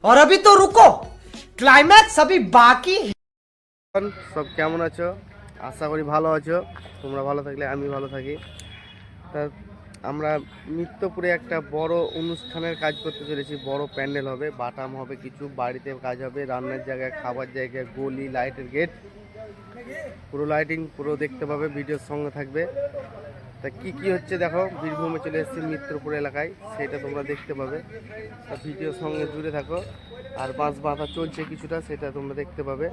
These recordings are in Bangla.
और अभी तो रुको, क्लाइमैक्स अभी बाकी। সব কেমন আছো? আশা করি ভালো আছো। তোমরা ভালো থাকলে আমি ভালো থাকি। তা আমরা মিত্রপুরে একটা বড় অনুষ্ঠানের কাজ করতে চলেছি। বড় প্যান্ডেল হবে, বাটাম হবে, কিছু বাড়িতে কাজ হবে, রান্নার জায়গায়, খাবার জায়গায়, গলি, লাইটের গেট, পুরো লাইটিং পুরো দেখতে পাবে, ভিডিওর সঙ্গে থাকবে। তা কি কি হচ্ছে দেখো, বীরভূমে চলে এসেছি মিত্রপুর এলাকায়, সেটা তোমরা দেখতে পাবে। তা ভিডিওর সঙ্গে জুড়ে থাকো। আর বাঁশ বাঁধা চলছে কিছুটা, সেটা তোমরা দেখতে পাবে।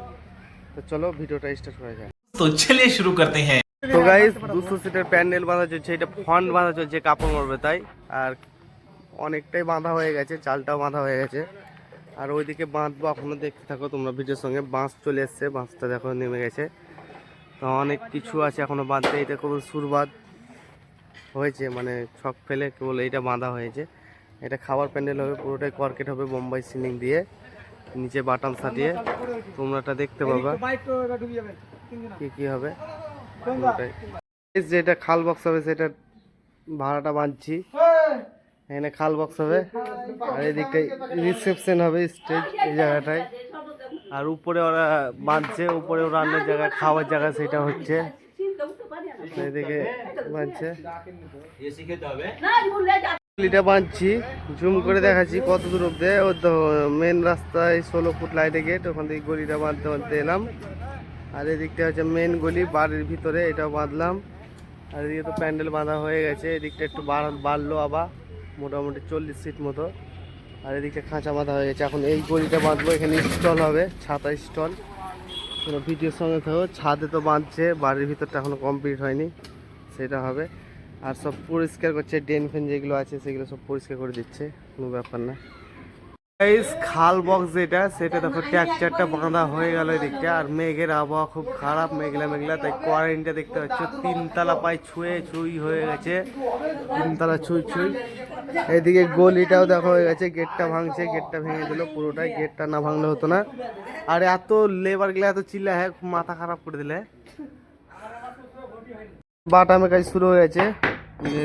তো চলো ভিডিওটা স্টার্ট করা যায়। तो चलिए शुरू करते हैं। তো গাইস 200 সিটের প্যান্ডেল বাঁধা চলছে, এটা ফন্ড বাঁধা চলছে, কাপড় মারবে তাই। আর অনেকটাই বাঁধা হয়ে গেছে, চালটাও বাঁধা হয়ে গেছে। আর ওইদিকে বাঁধবো, এখনো দেখতে থাকো তোমরা ভিডিওর সঙ্গে। বাঁশ চলে এসছে, বাঁশটা দেখো নেমে গেছে। তো অনেক কিছু আছে এখনো বাঁধতে। এটা কেবল সুরবাদ হয়েছে, মানে ছক ফেলে কেবল এইটা বাঁধা হয়েছে। এটা খাবার প্যান্ডেল হবে, পুরোটাই কর্কেট হবে বোম্বাই সিলিং দিয়ে, নিচে বাটাম সাটিয়ে। তোমরা এটা দেখতে পাবা কি কি হবে পুরোটাই। যেটা খাল বক্স হবে সেটা ভাড়াটা বাঁধছি। এখানে খাল বক্স হবে, আর এদিকটাই রিসেপশন হবে, স্টেজ এই জায়গাটায়। আর উপরে ওরা বাঁধছে, উপরে রান্নার জায়গা, খাওয়ার জায়গা সেটা হচ্ছে, এদিকে বাঁধছে। গলিটা বাঁধছি, জুম করে দেখাচ্ছি কত দূর অব্দি। ও তো মেন রাস্তায় 16 ফুট লাইটে গেট, ওখান থেকে গলিটা বাঁধতে বাঁধতে এলাম। আর এদিকটা হচ্ছে মেন গলি, বাড়ির ভিতরে এটাও বাঁধলাম। আর এদিকে তো প্যান্ডেল বাঁধা হয়ে গেছে, এদিকটা একটু বাড়লো আবার, মোটামুটি 40 সিট মতো। আর এদিকে খাঁচা বাঁধা হয়ে গেছে। এখন এই গলিটা বাঁধবো, এখানে স্টল হবে, ছাতা স্টল। কোনো ভিডিওর সঙ্গে থাকো। ছাদে তো বাঁধছে, বাড়ির ভিতরটা এখনো কমপ্লিট হয়নি, সেটা হবে। আর সব পরিষ্কার করছে, ড্রেন ফেন যেগুলো আছে সেগুলো সব পরিষ্কার করে দিচ্ছে, কোনো ব্যাপার না। খাল বক্স যেটা, সেটা দেখো ট্যাকচারটা বাঁধা হয়ে গেল এদিকটা। আর মেঘের আবহাওয়া খুব খারাপ, মেঘলা মেঘলা, তাই কোয়ারেন্টটা দেখতে পাচ্ছ 3তলা পায় ছুঁই হয়ে গেছে, 3তলা ছুঁই। এদিকে গলিটাও দেখো হয়ে গেছে, গেটটা ভাঙছে, গেটটা ভেঙে দিল পুরোটাই, গেটটা না ভাঙলে হতো না। আর এত লেবার গুলা এত চিল্লা, হ্যাঁ মাথা খারাপ করে দিলে। বাটামের কাজ শুরু হয়ে গেছে,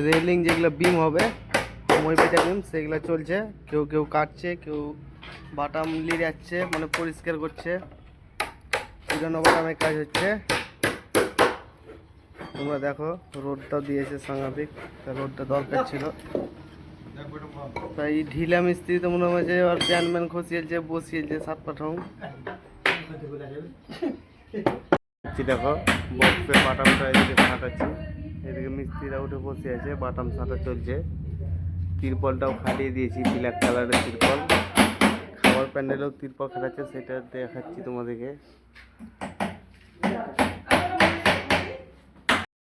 রেলিং যেগুলো বিম হবে, মইপিটা বিম, সেগুলো চলছে। কেউ কেউ কাটছে, কেউ বাটাম লিয়ে যাচ্ছে, মানে পরিষ্কার করছে। পুরানো বাটামের কাজ হচ্ছে। তোমরা দেখো রোডটাও দিয়েছে সাংঘাতিক, তা রোডটা দরকার ছিল। তাই ঢিলা মিস্ত্রি তো মনে হচ্ছে আর প্যানম্যান খসিয়েছে, বসিয়েছে 7 ঠং। দেখো বক্সে বাটামটা এদিকে ফাটাচ্ছি, এদিকে মিস্ত্রিরা উঠে বসে আছে, বাটাম সাঁটা চলছে। তিরপলটাও খাটিয়ে দিয়েছি, ব্ল্যাক কালারের তিরপল। খাবার প্যান্ডেলেও তিরপল খাটাচ্ছে, সেটা দেখাচ্ছি তোমাদেরকে।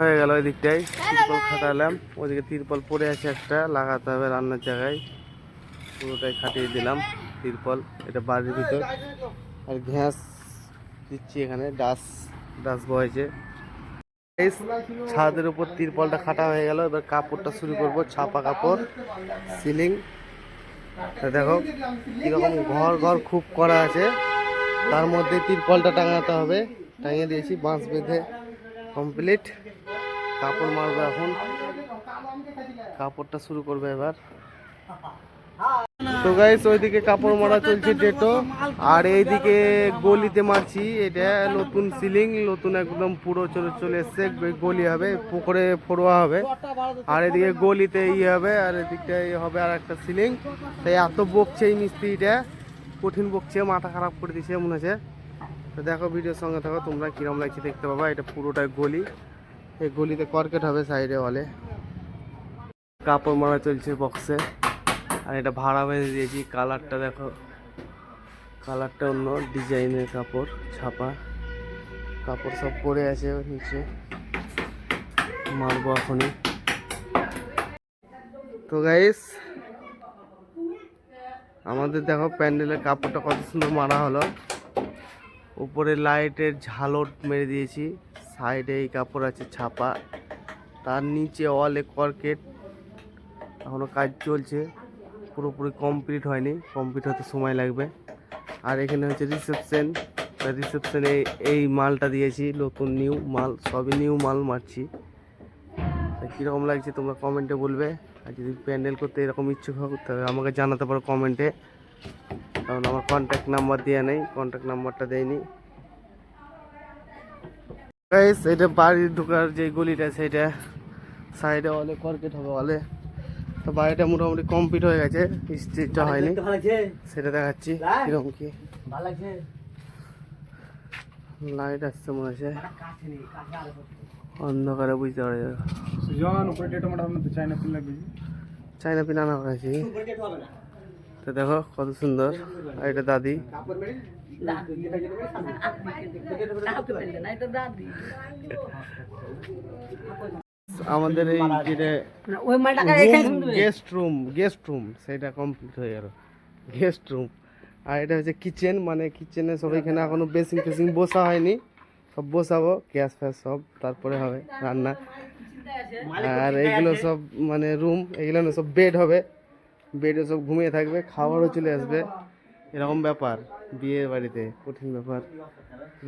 হয়ে গেল ওই দিকটাই তিরপল খাটালাম, ওইদিকে তিরপল পড়ে আছে, একটা লাগাতে হবে রান্নার জায়গায়, পুরোটাই খাটিয়ে দিলাম তিরপল। এটা বাড়ির ভিতর। আর ঘ্যাস দিচ্ছি, এখানে ডাস বয়েছে। ছাদের উপর তিরপলটা খাটা হয়ে গেল, এবার কাপড়টা শুরু করব, ছাপা কাপড় সিলিং। দেখো কিরকম ঘর খুব করা আছে, তার মধ্যে তিরপলটা টাঙাতে হবে। টাঙিয়ে দিয়েছি, বাঁশ বেঁধে কমপ্লিট। কাপড় মারবো এখন, কাপড়টা শুরু করবে এবার। তো গাইস ওইদিকে কাপড় মারা চলছে ডেটো, আর এইদিকে গলিতে মারছি। এটা নতুন সিলিং, নতুন একদম পুরো চলে এসছে, গলি হবে, পুকুরে ফোড়োয়া হবে। আর এদিকে গলিতে হবে, আর এদিকটা হবে আর একটা সিলিং। তাই এত বকছে এই মিস্ত্রিটা, কঠিন বকছে, মাথা খারাপ করে দিচ্ছে মনে হচ্ছে। তো দেখো ভিডিওর সঙ্গে থাকো, তোমরা কিরম লাগছে দেখতে পাবা। এটা পুরোটাই গলি, এই গলিতে কর্কেট হবে সাইডে ওয়ালে। কাপড় মারা চলছে বক্সে। আর এটা ভাড়া বেঁধে দিয়েছি, কালারটা দেখো, কালারটা অন্য ডিজাইনের কাপড়, ছাপা কাপড় সব পরে আছে নিচে, মারবো এখনই। তো গাইস আমাদের দেখো প্যান্ডেলের কাপড়টা কত সুন্দর মারা হলো। উপরে লাইটের ঝালর মেরে দিয়েছি, সাইডে এই কাপড় আছে ছাপা, তার নিচে ওয়ালে কর্কেট। এখনো কাজ চলছে, পুরোপুরি কমপ্লিট হয়নি, কমপ্লিট হতে সময় লাগবে। আর এখানে হচ্ছে রিসেপশনে এই মালটা দিয়েছি, নতুন নিউ মাল, সবই নিউ মাল মারছি। কীরকম লাগছে তোমরা কমেন্টে বলবে। আর যদি প্যান্ডেল করতে এরকম ইচ্ছুক হোক তাহলে আমাকে জানাতে পারো কমেন্টে। কারণ আমার কন্ট্যাক্ট নাম্বার দেওয়া নেই, কন্ট্যাক্ট নাম্বারটা দেয়নি। গাইস এটা বাড়ির ঢোকার যে গলিটা সেটা সাইডে অলে কর্কেট হবে অলে, তো বাড়িটা মোটামুটি কমপ্লিট হয়ে গেছে, স্ট্রিটটা হয়নি, সেটা দেখাচ্ছি কিরকম কি। লাইট আসছে মনে হচ্ছে, অন্ধকারে বুঝতে পারা যাবে। চাইনা পিন আনা হয়েছে, তো দেখো কত সুন্দর। আর এটা দাদি, আমাদের এই যেটা গেস্ট রুম সেটা কমপ্লিট হয়ে গেল, গেস্ট রুম। আর এটা হচ্ছে কিচেন, মানে কিচেনে সব এখানে এখনো বেসিং ফেসিং বসা হয়নি, সব বসাবো গ্যাস ফ্যাস সব, তারপরে হবে রান্না। আর এগুলো সব মানে রুম, এগুলো না সব বেড হবে, বেডে সব ঘুমিয়ে থাকবে, খাবারও চলে আসবে, এরকম ব্যাপার বিয়ে বাড়িতে, কঠিন ব্যাপার।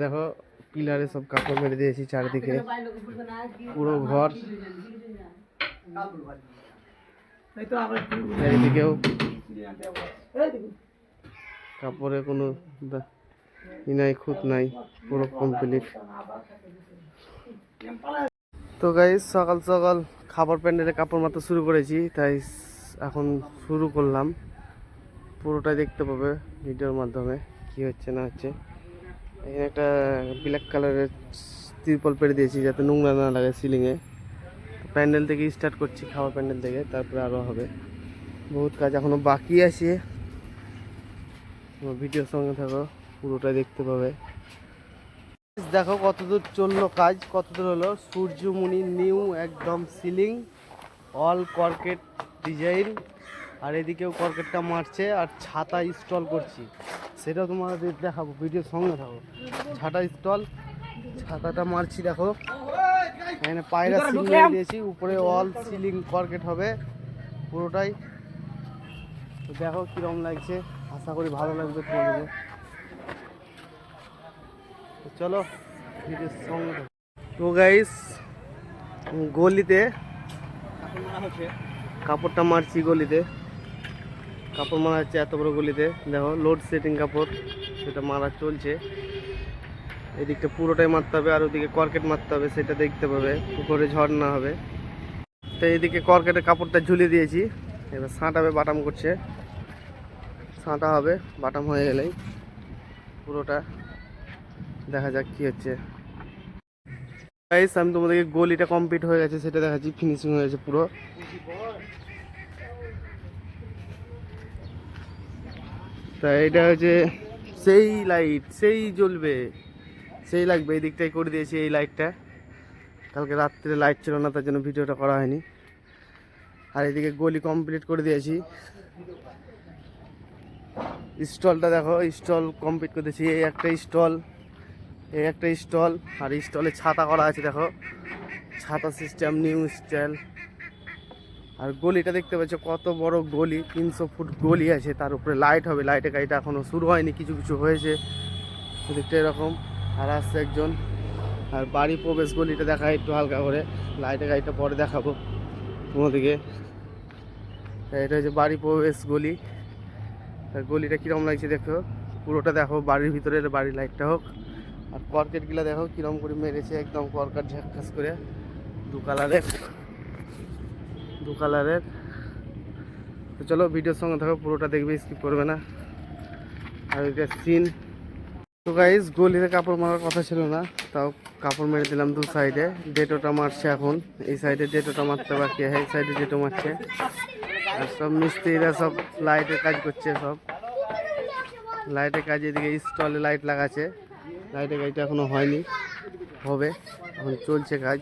দেখো পিলারে সব কাপড় মেরে দিয়েছি চারিদিকে, পুরো ঘর, এইদিকেও কাপড়ে কোনো নাই, খুঁত নাই, পুরো কমপ্লিট। তো গাইস সকাল সকাল খাবার প্যান্ডেলে কাপড় মাত্র শুরু করেছি, তাই এখন শুরু করলাম। পুরোটাই দেখতে পাবে ভিডিওর মাধ্যমে কি হচ্ছে না হচ্ছে। এখানে একটা ব্ল্যাক কালারের ত্রিপল পেরে দিয়েছি যাতে নোংরা না লাগে সিলিংয়ে। প্যান্ডেল থেকে স্টার্ট করছি, খাবার প্যান্ডেল থেকে, তারপরে আরও হবে, বহুত কাজ এখনও বাকি আছে। ভিডিওর সঙ্গে থাকো, পুরোটাই দেখতে পাবে। দেখো কতদূর চললো কাজ, কতদূর হলো। সূর্যমুনি নিউ একদম সিলিং, অল কর্কেট ডিজাইন, আর এদিকেও কর্কেটটা মারছে, আর ছাতা ইনস্টল করছি, সেটাও তোমাদের দেখাবো, ভিডিওর সঙ্গে থাকো। ছাতাটা মারছি দেখো, এখানে পায়রা সিলিং দিয়েছি, উপরে অল সিলিং কর্কেট হবে পুরোটাই। তো দেখো কিরকম লাগছে, আশা করি ভালো লাগবে তোমাদের। চলো ভিডিওর সঙ্গে থাকো। তো গাইস গলিতে কাপড়টা মারছি, গলিতে কাপড় মারা হচ্ছে এত বড় গলিতে। দেখো লোড সেটিং কাপড়, সেটা মারা চলছে। এদিকটা পুরোটাই মারতে হবে, আর ওদিকে কর্কেট মারতে হবে, সেটা দেখতে পাবে, উপরে ঝর্ণা হবে। তো এইদিকে কর্কেটের কাপড়টা ঝুলিয়ে দিয়েছি, এবার ছাঁটাবে, বাটাম করছে, ছাঁটা হবে, বাটাম হয়ে গেলেই পুরোটা দেখা যাক কি হচ্ছে। গাইস আমি তোমাদেরকে গলিটা কমপ্লিট হয়ে গেছে সেটা দেখাচ্ছি, ফিনিশিং হয়ে গেছে পুরো। তা এটা হচ্ছে সেই লাইট, সেই জ্বলবে, সেই লাগবে, এই দিকটাই করে দিয়েছি এই লাইটটা। কালকে রাত্রে লাইট ছিল না, তার জন্য ভিডিওটা করা হয়নি। আর এদিকে গলি কমপ্লিট করে দিয়েছি। স্টলটা দেখো, স্টল কমপ্লিট করে দিয়েছি, এই একটা স্টল, এই একটা স্টল, আর স্টলে ছাতা করা আছে দেখো, ছাতা সিস্টেম নিউ স্টাইল। আর গলিটা দেখতে পাচ্ছ কত বড় গলি, 300 ফুট গলি আছে, তার উপরে লাইট হবে, লাইটের গাড়িটা এখনো শুরু হয়নি, কিছু কিছু হয়েছে দেখতে এরকম। আর আসছে একজন। আর বাড়ি প্রবেশ গলিটা দেখা একটু হালকা করে, লাইটের গাড়িটা পরে দেখাবো তোমাদেরকে। এটা হচ্ছে বাড়ি প্রবেশ গলি। আর গলিটা কীরকম লাগছে দেখো, পুরোটা দেখো, বাড়ির ভিতরে বাড়ির লাইটটা হোক। আর কর্কেটগুলো দেখো কীরকম করে মেরেছে, একদম কর্কেট ঝাক্কাস করে, দু কালারের। তো চলো ভিডিওর সঙ্গে থাকো, পুরোটা দেখবে, স্কিপ করবে না। আর এটা সিন। তো গাইস গলিতে কাপড় মারার কথা ছিল না, তাও কাপড় মেরে দিলাম দু সাইডে। ডেটোটা মারছে এখন, এই সাইডে ডেটোটা মারতে বাকি, এই সাইডে ডেটো মারছে। আর সব মিস্ত্রিরা সব লাইটের কাজ করছে, সব লাইটের কাজ। এদিকে স্টলে লাইট লাগাচ্ছে, লাইটের কাজটা এখনো হয়নি, হবে, এখন চলছে কাজ।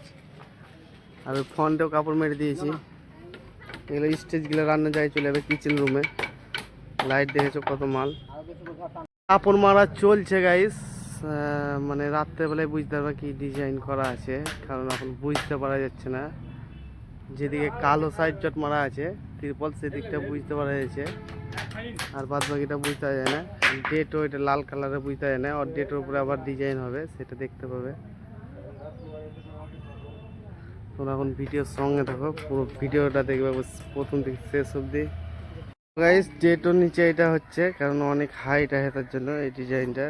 আর ফ্রন্টেও কাপড় মেরে দিয়েছি, এগুলো স্টেজগুলো রান্না যায় চলে যাবে কিচেন রুমে। লাইট দেখেছো কত মাল, কাপড় মারা চলছে গাইস। মানে রাত্রেবেলায় বুঝতে পারবে কি ডিজাইন করা আছে, কারণ এখন বুঝতে পারা যাচ্ছে না। যেদিকে কালো সাইড চট মারা আছে ত্রিপল, সেদিকটা বুঝতে পারা যাচ্ছে, আর বাদ বাকিটা বুঝতে পারা যায় না। ডেটও এটা লাল কালারে বুঝতে যায় না, আর ডেটের উপরে আবার ডিজাইন হবে, সেটা দেখতে পাবে। তোমরা এখন ভিডিওর সঙ্গে থাকো, পুরো ভিডিওটা দেখবে প্রথম থেকে শেষ অবধি। গাইস যেটার নিচে এটা হচ্ছে কারণ অনেক হাইট আছে তার জন্য এই ডিজাইনটা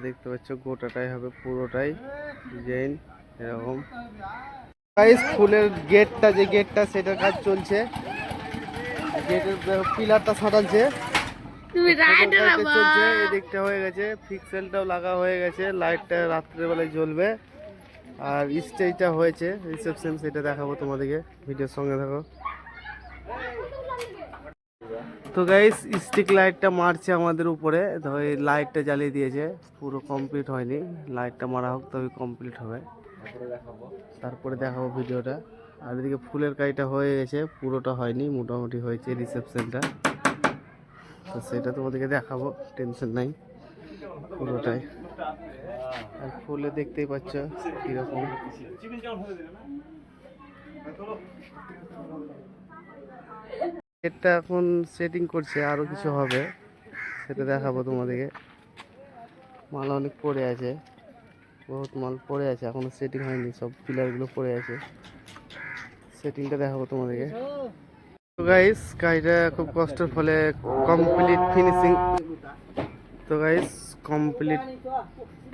দেখতে পাচ্ছ গোটাটাই হবে পুরোটাই ডিজাইন এরকম। গাইস ফুলের গেটটা যে গেটটা সেটার কাজ চলছে, গেটের পিলারটা সাঁটাচ্ছে চলছে, এই দিকটা হয়ে গেছে, ফিক্সেলটাও লাগা হয়ে গেছে, লাইটটা রাত্রেবেলায় জ্বলবে। আর স্টেজটা হয়েছে রিসেপশন, সেটা দেখাবো তোমাদেরকে, ভিডিওর সঙ্গে থাকো। তো গাইস স্টিক লাইটটা মারছে আমাদের উপরে, তো এই লাইটটা জ্বালিয়ে দিয়েছে, পুরো কমপ্লিট হয়নি, লাইটটা মারা হোক তবে কমপ্লিট হবে, তারপরে দেখাবো ভিডিওটা। আর এদিকে ফুলের কাজটা হয়ে গেছে, পুরোটা হয়নি, মোটামুটি হয়েছে রিসেপশনটা, তো সেটা তোমাদেরকে দেখাবো, টেনশন নাই পুরোটাই। আর ফুলে দেখতেই পাচ্ছ কিরকম, এটা এখন সেটিং করছে, আরো কিছু হবে সেটা দেখাবো তোমাদেরকে। মাল অনেক পড়ে আছে, বহুত মাল পড়ে আছে, এখনো সেটিং হয়নি, সব পিলারগুলো পড়ে আছে, সেটিংটা দেখাবো তোমাদেরকে। তো গাইস কাজটা খুব কষ্টের ফলে কমপ্লিট ফিনিশিং, তো গাইস কমপ্লিট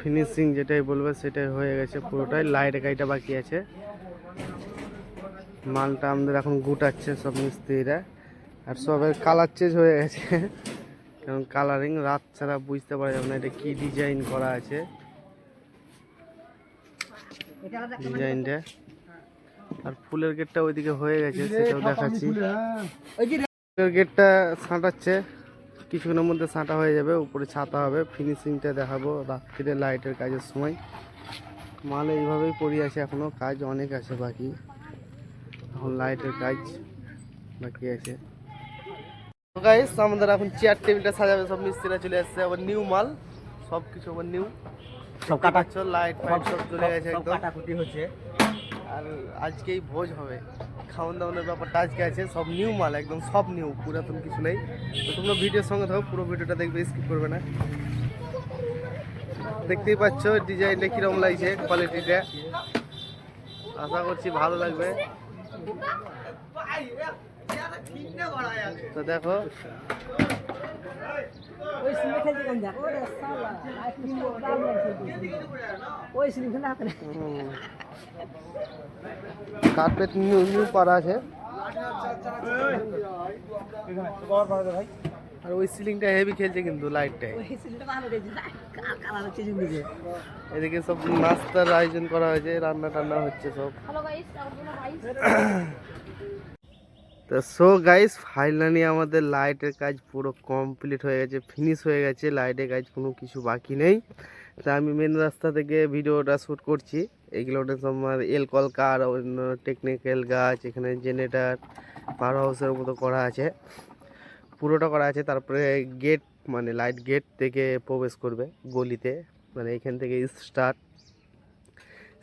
ফিনিশিং যেটাই বলবে সেটাই হয়ে গেছে পুরোটাই, লাইটের কাজটা বাকি আছে, মালটা আমাদের এখন গুটাচ্ছে সব মিস্ত্রিরা। আর সবের কালার চেঞ্জ হয়ে গেছে, কারণ কালারিং রাত ছাড়া বুঝতে পারা যাবে না এটা কি ডিজাইন করা আছে, ডিজাইনটা। আর ফুলের গেটটা ওইদিকে হয়ে গেছে, সেটাও দেখাচ্ছি। ফুলের গেটটা ছাঁটাচ্ছে, কিছুক্ষণের মধ্যে ছাঁটা হয়ে যাবে, উপরে ছাতা হবে, ফিনিশিংটা দেখাবো রাত্রিরে লাইটের কাজের সময়। মাল এইভাবেই পড়ে আছে, এখনো কাজ অনেক আছে বাকি, এখন লাইটের কাজ বাকি আছে। তো গাইস আমাদের এখন চেয়ার টেবিলটা সাজাবে, সব মিস্ত্রিরা চলে আসছে, আবার নিউ মাল, সব কিছু আবার নিউ, সব কাটাচ্ছ, লাইট ফাইট সব চলে গেছে, একদম কাটাকুটি হচ্ছে। আর আজকেই ভোজ হবে, খাওয়ান দাওয়ানোর ব্যাপারটা আজকে আছে, সব নিউ মাল একদম, সব নিউ, পুরাতন কিছু নেই। তো তোমরা ভিডিওর সঙ্গে থাকো, পুরো ভিডিওটা দেখবে, স্কিপ করবে না। দেখতেই পাচ্ছ ডিজাইনটা কিরকম লাগছে, কোয়ালিটিটা, আশা করছি ভালো লাগবে। তো দেখো কার্পেট নিউ নিউ করা আছে, আর ওই সিলিংটা হেভি খেলছে কিন্তু লাইটটাই। এদিকে সব নাস্তার আয়োজন করা হয়েছে, রান্না টান্না হচ্ছে সব। তো সো গাইস ফাইনালি আমাদের লাইটের কাজ পুরো কমপ্লিট হয়ে গেছে, ফিনিশ হয়ে গেছে, লাইটের কাজ কোনো কিছু বাকি নেই। তা আমি মেন রাস্তা থেকে ভিডিওটা শ্যুট করছি, এগুলো তোমার এল কলকা আর অন্য টেকনিক্যাল গাছ, এখানে জেনারেটার, পাওয়ার হাউসের মতো করা আছে, পুরোটা করা আছে। তারপরে গেট মানে লাইট গেট থেকে প্রবেশ করবে গলিতে, মানে এখান থেকে স্টার্ট,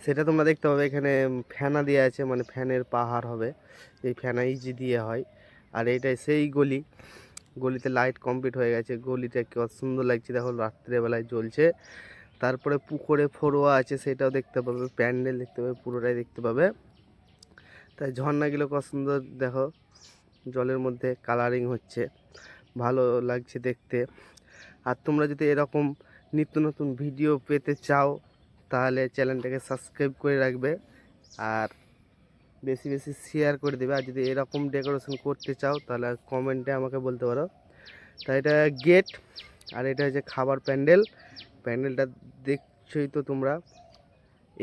সেটা তোমরা দেখতে পাবে। এখানে ফ্যানা দিয়ে আছে, মানে ফ্যানের পাহাড় হবে, এই ফ্যানা ইজি দিয়ে হয়। আর এইটাই সেই গলি, গলিতে লাইট কমপ্লিট হয়ে গেছে, গলিটা কত সুন্দর লাগছে দেখো, রাত্রেবেলায় জ্বলছে। তারপরে পুকুরে ফরোয়া আছে, সেটাও দেখতে পাবে, প্যান্ডেল দেখতে পাবে, পুরোটাই দেখতে পাবে। তাই ঝর্ণাগুলো কত সুন্দর দেখো, জলের মধ্যে কালারিং হচ্ছে, ভালো লাগছে দেখতে। আর তোমরা যদি এরকম নিত্য নতুন ভিডিও পেতে চাও তাহলে চ্যানেলটাকে সাবস্ক্রাইব করে রাখবে, আর বেশি বেশি শেয়ার করে দেবে। আর যদি এরকম ডেকোরেশন করতে চাও তাহলে কমেন্টে আমাকে বলতে পারো। তাই এটা গেট, আর এটা হচ্ছে খাবার প্যান্ডেল, প্যান্ডেলটা দেখছোই তো তোমরা,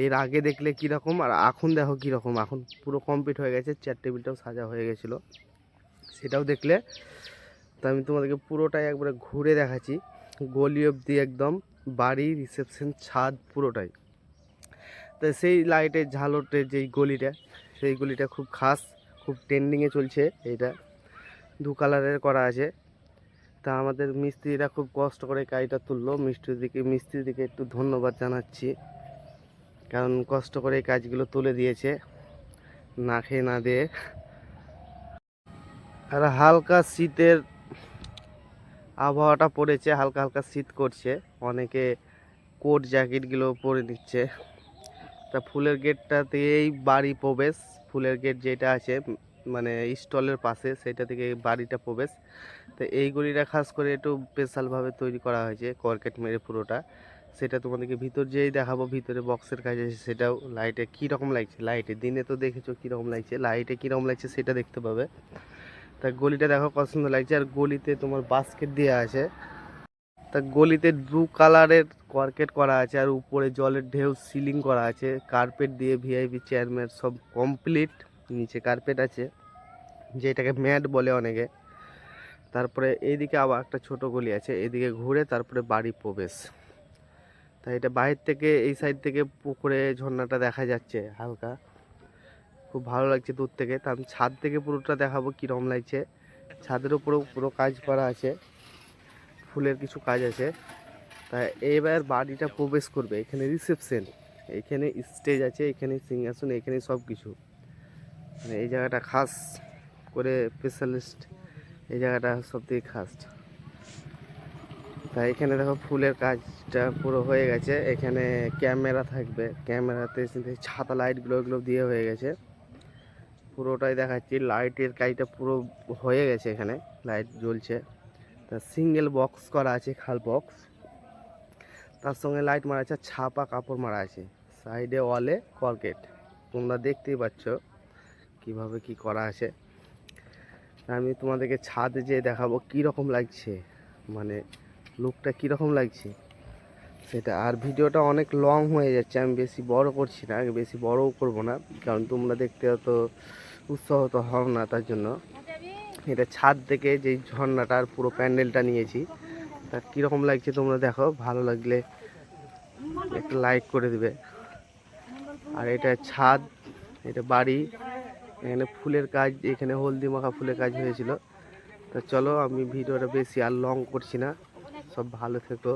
এর আগে দেখলে কীরকম আর এখন দেখো কীরকম, এখন পুরো কমপ্লিট হয়ে গেছে, চেয়ার টেবিলটাও সাজা হয়ে গেছিলো, সেটাও দেখলে। তো আমি তোমাদেরকে পুরোটাই একবারে ঘুরে দেখাচ্ছি, গলি অবধি একদম, বাড়ি, রিসেপশন, ছাদ পুরোটাই। তো সেই লাইটের ঝালরের যেই গলিটা, সেই গলিটা খুব খাস, খুব ট্রেন্ডিংয়ে চলছে, এইটা 2 কালারের করা আছে। তা আমাদের মিস্ত্রিরা খুব কষ্ট করে কাজটা তুললো, মিস্ত্রিদিকে একটু ধন্যবাদ জানাচ্ছি, কারণ কষ্ট করে এই কাজগুলো তুলে দিয়েছে, না খেয়ে না দিয়ে। আর হালকা শীতের আবহাওয়াটা পড়েছে, হালকা হালকা শীত করছে, অনেকে কোট জ্যাকেটগুলো পরে নিচ্ছে। তা ফুলের গেটটাতেই বাড়ি প্রবেশ, ফুলের গেট যেটা আছে মানে স্টলের পাশে, সেটা থেকে বাড়িটা প্রবেশ। তো এই গলিটা খাস করে একটু স্পেশালভাবে তৈরি করা হয়েছে কর্কেট মেরে পুরোটা। সেটা তোমাদেরকে ভিতর যেই দেখাবো, ভিতরে বক্সের কাজ আছে সেটাও। লাইটে কীরকম লাগছে, লাইটে দিনে তো দেখেছো কীরকম লাগছে, লাইটে কীরকম লাগছে সেটা দেখতে পাবে। তা গলিটা দেখো কত সুন্দর লাগছে। আর গলিতে তোমার বাস্কেট দেওয়া আছে। তা গলিতে ব্লু কালারের কর্কেট করা আছে, আর উপরে জলের ঢেউ সিলিং করা আছে কার্পেট দিয়ে, ভিআইপি চেয়ারম্যান সব কমপ্লিট। নিচে কার্পেট আছে, যেটাকে ম্যাট বলে অনেকে। তারপরে এইদিকে আবার একটা ছোট গলি আছে, এদিকে ঘুরে তারপরে বাড়ি প্রবেশ। তাই এটা বাইরে থেকে, এই সাইড থেকে পুকুরে ঝর্ণাটা দেখা যাচ্ছে হালকা, খুব ভালো লাগছে দূর থেকে। তা আমি ছাদ থেকে পুরোটা দেখাবো কীরকম লাগছে। ছাদের উপরেও পুরো কাজ করা আছে, ফুলের কিছু কাজ আছে। তাই এবার বাড়িটা প্রবেশ করবে। এখানে রিসেপশন, এখানে স্টেজ আছে, এখানে সিংহাসন, এখানে সব কিছু। মানে এই জায়গাটা খাস করে স্পেশালিস্ট, এই জায়গাটা সব থেকে খাস। তাই এখানে দেখো ফুলের কাজটা পুরো হয়ে গেছে। এখানে ক্যামেরা থাকবে, ক্যামেরাতে ছাতা লাইটগুলো এগুলো দিয়ে হয়ে গেছে। পুরোটাই দেখাচ্ছি, লাইটের কাজটা পুরো হয়ে গেছে, এখানে লাইট জ্বলছে। তা সিঙ্গেল বক্স করা আছে, খাল বক্স, তার সঙ্গে লাইট মারা আছে, ছাপা কাপড় মারা আছে। সাইডে ওয়ালে কর্কেট, তোমরা দেখতেই পাচ্ছ কিভাবে কি করা আছে। আমি তোমাদেরকে ছাদে যেয়ে দেখাবো কীরকম লাগছে, মানে লুকটা কীরকম লাগছে সেটা। আর ভিডিওটা অনেক লং হয়ে যাচ্ছে, আমি বেশি বড় করছি না, বেশি বড়ও করব না, কারণ তোমরা দেখতে অত উৎসাহ তো হও না। তার জন্য এটা ছাদ থেকে যেই ঝর্ণাটার পুরো প্যান্ডেলটা নিয়েছি, তা কীরকম লাগছে তোমরা দেখো। ভালো লাগলে একটা লাইক করে দিবে। আর এটা ছাদ, এটা বাড়ি, এখানে ফুলের কাজ, এখানে হলদি মাখা ফুলের কাজ হয়েছিল। তা চলো, আমি ভিডিওটা বেশি আর লং করছি না। সব ভালো থেকো,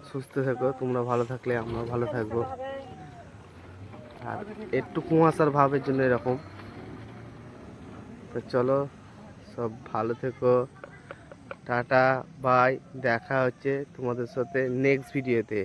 সুস্থ থেকো, তোমরা ভালো থাকলে আমরা ভালো থাকবো। আর একটু কুয়াশার ভাবের জন্য এরকম। তো চলো, সব ভালো থেকো, টাটা বাই। দেখা হচ্ছে তোমাদের সাথে নেক্সট ভিডিওতে।